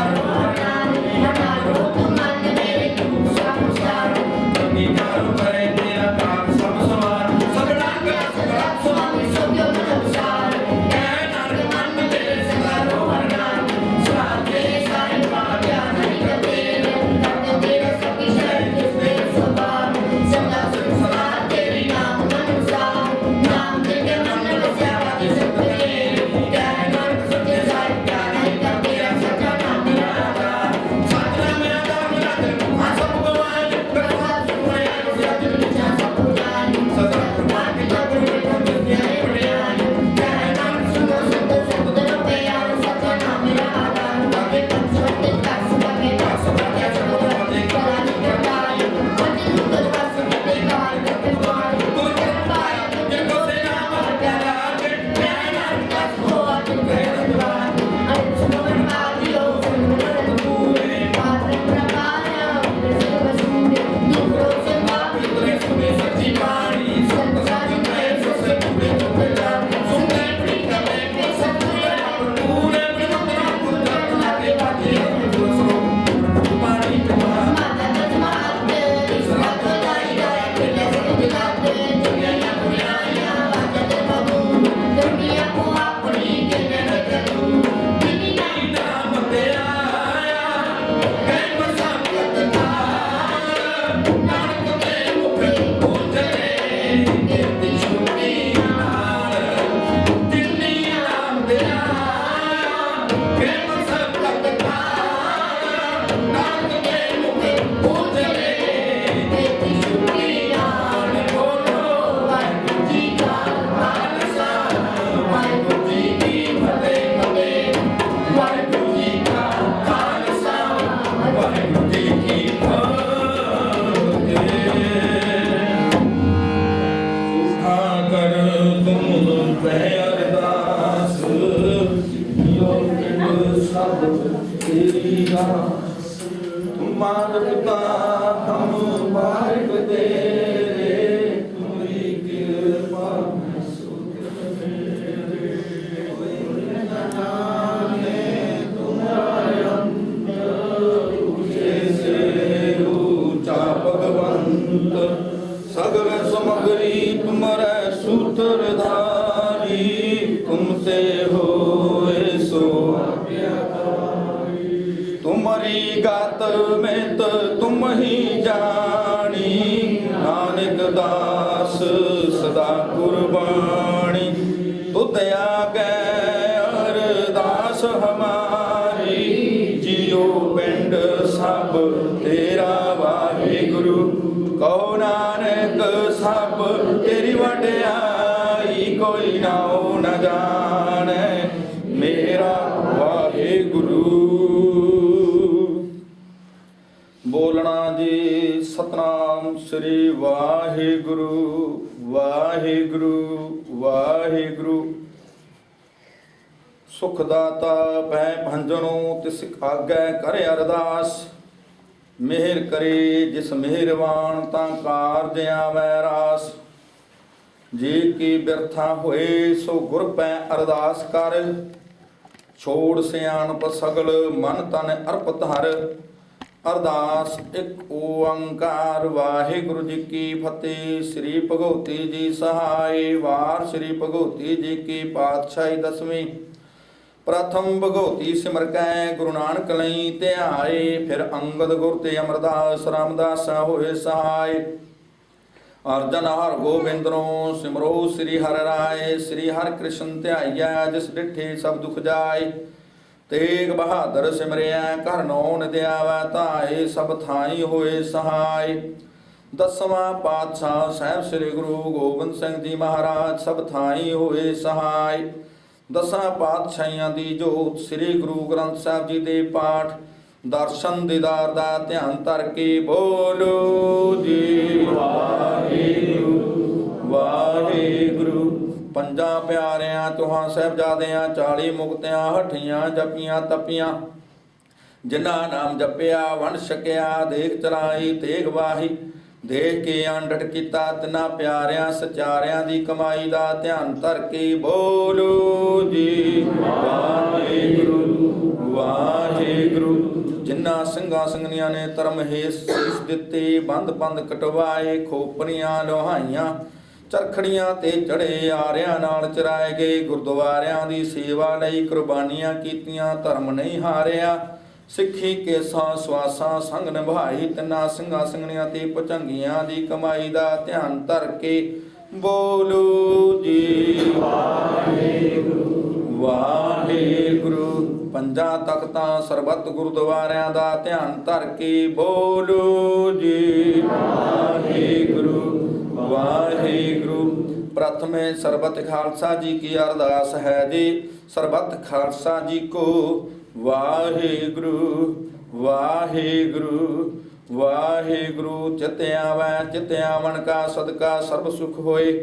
तेरी दास तुम माता पिता हम बारिक तेरे तुम्हारी कृपा में सुख मेरे कोई न जाने तुम्हारे अंतर ऊंचे से ऊंचा भगवंत सगल समग्री तुम्हारे सूत्रधारी तुमसे होए सो तुम्हारी गात में तो तुम ही जानी नानक दास सदा कुर्बानी तुद आगे अरदास हमारी जियो पिंड सब तेरा वाहिगुरु कहो नानक सब तेरी वड्याई कोई नाओ न जाने मेरा वाहिगुरु। बोलना जी सतनाम श्री वाहिगुरु वाहिगुरु वाहिगुरु। सुख दाता भै भंजनो तिस आगे करे अरदास मेहर करे जिस मेहरबान ता कारज आवै रास जे की बिरथा होए सो गुर पै अरदास कर छोड़ सियाणप सगल मन तन अर्पत हर अरदास एक ओंकार वाहिगुरु जी की फतेह। श्री भगवती जी सहाय वार श्री भगवती जी की पातशाही दसवीं प्रथम भगवती सिमर कै गुरु नानक लई ध्याए फिर अंगद गुर ते अमरदास रामदास होए सहाय अर्जन हर गोबिंद नो सिमरो श्री हर राय श्री हर कृष्ण ध्याइया जिस डिठे सब दुख जाय तेग बहादुर सिमरिया कर नौन दयावा ताए सब थाई होए सहाय। दसवां पातशाह साहब श्री गुरु गोबिंद सिंह जी महाराज सब थाई होए सहाय। दसां पातशाहियां दी जोत श्री गुरु ग्रंथ साहब जी दे पाठ दर्शन दीदार दा ध्यान धर के बोलो जी वाहिगुरु वाहिगुरु। पंजा प्यारियां तुहां साहिबजादियां 40 मुक्तियां हठियां जपियां तपियां जिन्हां नाम जपिया वंड छकिया देख चलाई तेग वाही देख के अंडट किता तिना प्यारियां सचारियां दी कमाई दा ध्यान धर के बोलो जी वाहिगुरु वाहिगुरु। जिन्हां ਸਿੰਘਾਂ ਸਿੰਘਣੀਆਂ ने ਧਰਮ हेस ਸੀਸ ਦਿੱਤੇ ਬੰਦ ਬੰਦ ਕਟਵਾਏ ਖੋਪਰੀਆਂ ਲੋਹਾਈਆਂ ਚਰਖੜੀਆਂ ਤੇ ਚੜੇ ਆਰਿਆਂ ਨਾਲ ਚਰਾਏ ਗਏ ਗੁਰਦੁਆਰਿਆਂ ਦੀ ਸੇਵਾ ਲਈ ਕੁਰਬਾਨੀਆਂ ਕੀਤੀਆਂ ਧਰਮ ਨਹੀਂ ਹਾਰਿਆ ਸਿੱਖੀ ਕੇਸਾਂ ਸਵਾਸਾਂ ਸੰਗ ਨਿਭਾਈ ਤਿੰਨਾਂ ਸਿੰਘਾਂ ਸਿੰਘਣੀਆਂ ਤੇ ਭੁਜੰਗੀਆਂ ਦੀ ਕਮਾਈ ਦਾ ਧਿਆਨ ਧਰ ਕੇ ਬੋਲੋ ਜੀ ਵਾਹਿਗੁਰੂ ਵਾਹਿਗੁਰੂ। ਪੰਜਾਂ ਤਖਤਾਂ ਸਰਬੱਤ ਗੁਰਦੁਆਰਿਆਂ ਦਾ ਧਿਆਨ ਧਰ ਕੇ ਬੋਲੋ ਜੀ ਵਾਹਿਗੁਰੂ ਵਾਹਿਗੁਰੂ। प्रथमे सरबत खालसा जी की अरदास है जी सरबत खालसा जी को वाहिगुरु वाहिगुरु वाहिगुरु। चित आवै चित आवन का सदका सर्व सुख होए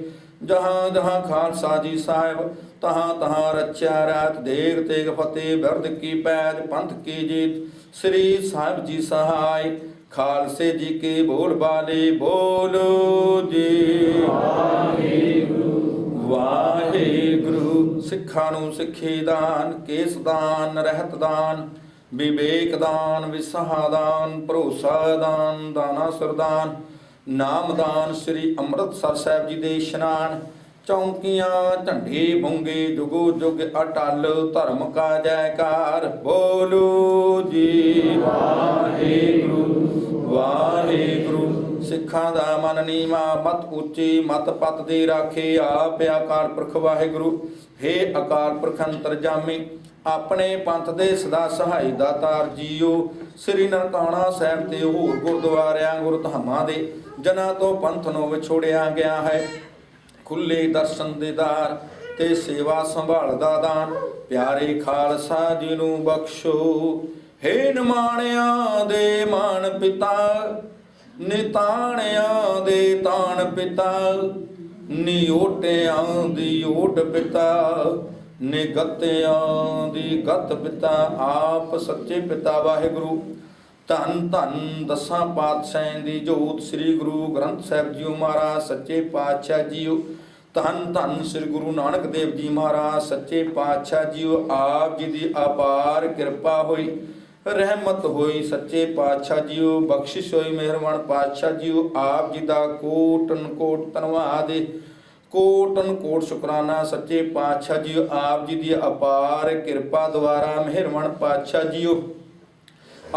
जहाँ जहाँ खालसा जी साहिब तहाँ तहाँ रक्षा रात देग तेग फतेह बिरद की पैज पंथ की जीत श्री साहिब जी सहाय खालसे जी के बोल बाले बोलो जी वाहिगुरु वाहिगुरु। सिखां नूं सिੱਖੀ दान केस दान रहत दान विवेक दान विसाह दान भरोसा दान दाना सरदान नाम दान श्री ਅੰਮ੍ਰਿਤਸਰ ਸਾਹਿਬ जी ਦੇ ਇਸ਼ਨਾਨ ਚੌਂਕੀਆਂ ਝੰਡੇ ਬੁੰਗੇ ਜੁਗੋ ਜੁਗ ਅਟਲ ਧਰਮ ਕਾ ਜੈਕਾਰ ਬੋਲੋ ਜੀ ਵਾਹਿਗੁਰੂ ਵਾਹਿਗੁਰੂ। ਸਿੱਖਾਂ ਦਾ ਮਨ ਨੀਵਾ ਮਤ ਉੱਚੀ ਮਤ ਪਤ ਦੇ ਰਾਖੇ ਆਪ ਅਕਾਲ ਪੁਰਖ ਵਾਹਿਗੁਰੂ। ਹੇ ਅਕਾਲ ਪੁਰਖ ਅੰਤਰਜਾਮੀ ਆਪਣੇ ਪੰਥ ਦੇ ਸਦਾ ਸਹਾਈ ਦਾਤਾਰ ਜੀਓ ਸ੍ਰੀ ਨਨਕਾਣਾ ਸਾਹਿਬ ਤੇ ਹੋਰ ਗੁਰਦੁਆਰਿਆਂ ਗੁਰਧਾਮਾਂ ਦੇ ਜਨਾਂ ਤੋਂ ਪੰਥ ਨੂੰ ਵਿਛੋੜਿਆ ਗਿਆ ਹੈ ਖੁੱਲੇ ਦਰਸ਼ਨ ਦੇਦਾਰ ਤੇ ਸੇਵਾ ਸੰਭਾਲ ਦਾ ਦਾਨ ਪਿਆਰੇ ਖਾਲਸਾ ਜੀ ਨੂੰ ਬਖਸ਼ੋ। ਹੇ ਨਿਮਾਣਿਆਂ ਦੇ ਮਾਣ ਪਿਤਾ ਨਿਤਾਣਿਆਂ ਦੇ ਤਾਣ ਪਿਤਾ ਨਿਓਟਿਆਂ ਦੀ ਓਟ ਪਿਤਾ ਨਿਗਤਿਆਂ ਦੀ ਗਤ ਪਿਤਾ ਆਪ ਸੱਚੇ ਪਿਤਾ ਵਾਹਿਗੁਰੂ। ਧੰਨ ਧੰਨ ਦਸਾਂ ਪਾਤਸ਼ਾਹਾਂ ਦੀ ਜੋਤ ਸ੍ਰੀ ਗੁਰੂ ਗ੍ਰੰਥ ਸਾਹਿਬ ਜੀ ਮਹਾਰਾਜ ਸੱਚੇ ਪਾਤਸ਼ਾਹ ਜੀਓ। ਧੰਨ ਧੰਨ ਸ੍ਰੀ ਗੁਰੂ ਨਾਨਕ ਦੇਵ ਜੀ ਮਹਾਰਾਜ ਸੱਚੇ ਪਾਤਸ਼ਾਹ ਜੀਓ। ਆਪ ਜੀ ਦੀ ਅਪਾਰ ਕਿਰਪਾ ਹੋਈ, ਰਹਿਮਤ ਹੋਈ ਸੱਚੇ ਪਾਤਸ਼ਾਹ ਜੀਓ, ਬਖਸ਼ਿਸ਼ ਹੋਈ ਮਿਹਰਬਾਨ ਪਾਤਸ਼ਾਹ ਜੀਓ। ਆਪ ਜੀ ਦਾ ਕੋਟਨ ਕੋਟ ਧੰਨਵਾਦ ਹੈ, ਕੋਟਨ ਕੋਟ ਸ਼ੁਕਰਾਨਾ ਸੱਚੇ ਪਾਤਸ਼ਾਹ ਜੀਓ। ਆਪ ਜੀ ਦੀ ਅਪਾਰ ਕਿਰਪਾ ਦੁਆਰਾ ਮਿਹਰਬਾਨ ਪਾਤਸ਼ਾਹ ਜੀਓ।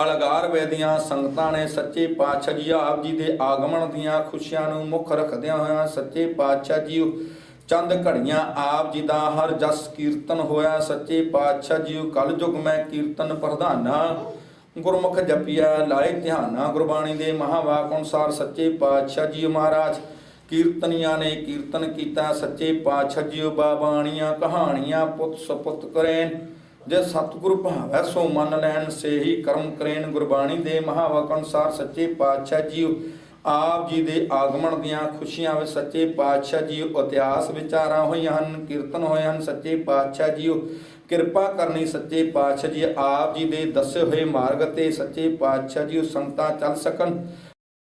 ਅਲਗਾਰ ਵੇਦੀਆਂ ਸੰਗਤਾਂ ਨੇ ਸੱਚੇ ਪਾਤਸ਼ਾਹ ਜੀ ਆਪ ਜੀ ਦੇ ਆਗਮਨ ਦੀਆਂ ਖੁਸ਼ੀਆਂ ਨੂੰ ਮੁੱਖ ਰੱਖਦਿਆਂ ਹੋਇਆਂ ਸੱਚੇ ਪਾਤਸ਼ਾਹ ਜੀਓ ਚੰਦ ਘੜੀਆਂ ਆਪ ਜੀ ਦਾ ਹਰ ਜਸ ਕੀਰਤਨ ਹੋਇਆ ਸੱਚੇ ਪਾਤਸ਼ਾਹ ਜੀਓ। ਕਲ ਯੁਗ ਮੈਂ ਕੀਰਤਨ ਪ੍ਰਧਾਨਾ, ਗੁਰਮੁਖ ਜਪਿਆ ਲਾਏ ਧਿਆਨਾ। ਗੁਰਬਾਣੀ ਦੇ ਮਹਾਵਾਕ ਅਨੁਸਾਰ ਸੱਚੇ ਪਾਤਸ਼ਾਹ ਜੀ ਮਹਾਰਾਜ ਕੀਰਤਨੀਆਂ ਨੇ ਕੀਰਤਨ ਕੀਤਾ ਸੱਚੇ ਪਾਤਸ਼ਾਹ ਜੀਓ। ਬਾਬਾਣੀਆਂ ਕਹਾਣੀਆਂ ਪੁੱਤ ਸਪੁੱਤ ਕਰੇਨ, ਜੇ ਸਤਿਗੁਰੂ ਭਾਵੈ ਸੋ ਮੰਨ ਲੈਣ, ਸੇਹੀ ਕਰਮ ਕਰੇਨ। ਗੁਰਬਾਣੀ ਦੇ ਮਹਾਵਾਕ ਅਨੁਸਾਰ ਸੱਚੇ ਪਾਤਸ਼ਾਹ ਜੀਓ ਆਪ ਜੀ ਦੇ ਆਗਮਨ ਦੀਆਂ ਖੁਸ਼ੀਆਂ ਵਿੱਚ ਸੱਚੇ ਪਾਤਸ਼ਾਹ ਜੀਓ ਇਤਿਹਾਸ ਵਿਚਾਰਾਂ ਹੋਈਆਂ ਹਨ, ਕੀਰਤਨ ਹੋਏ ਹਨ ਸੱਚੇ ਪਾਤਸ਼ਾਹ ਜੀਓ। ਕਿਰਪਾ ਕਰਨੀ ਸੱਚੇ ਪਾਤਸ਼ਾਹ ਜੀ ਆਪ ਜੀ ਦੇ ਦੱਸੇ ਹੋਏ ਮਾਰਗ ਤੇ ਸੱਚੇ ਪਾਤਸ਼ਾਹ ਜੀਓ ਸੰਗਤਾਂ ਚੱਲ ਸਕਣ।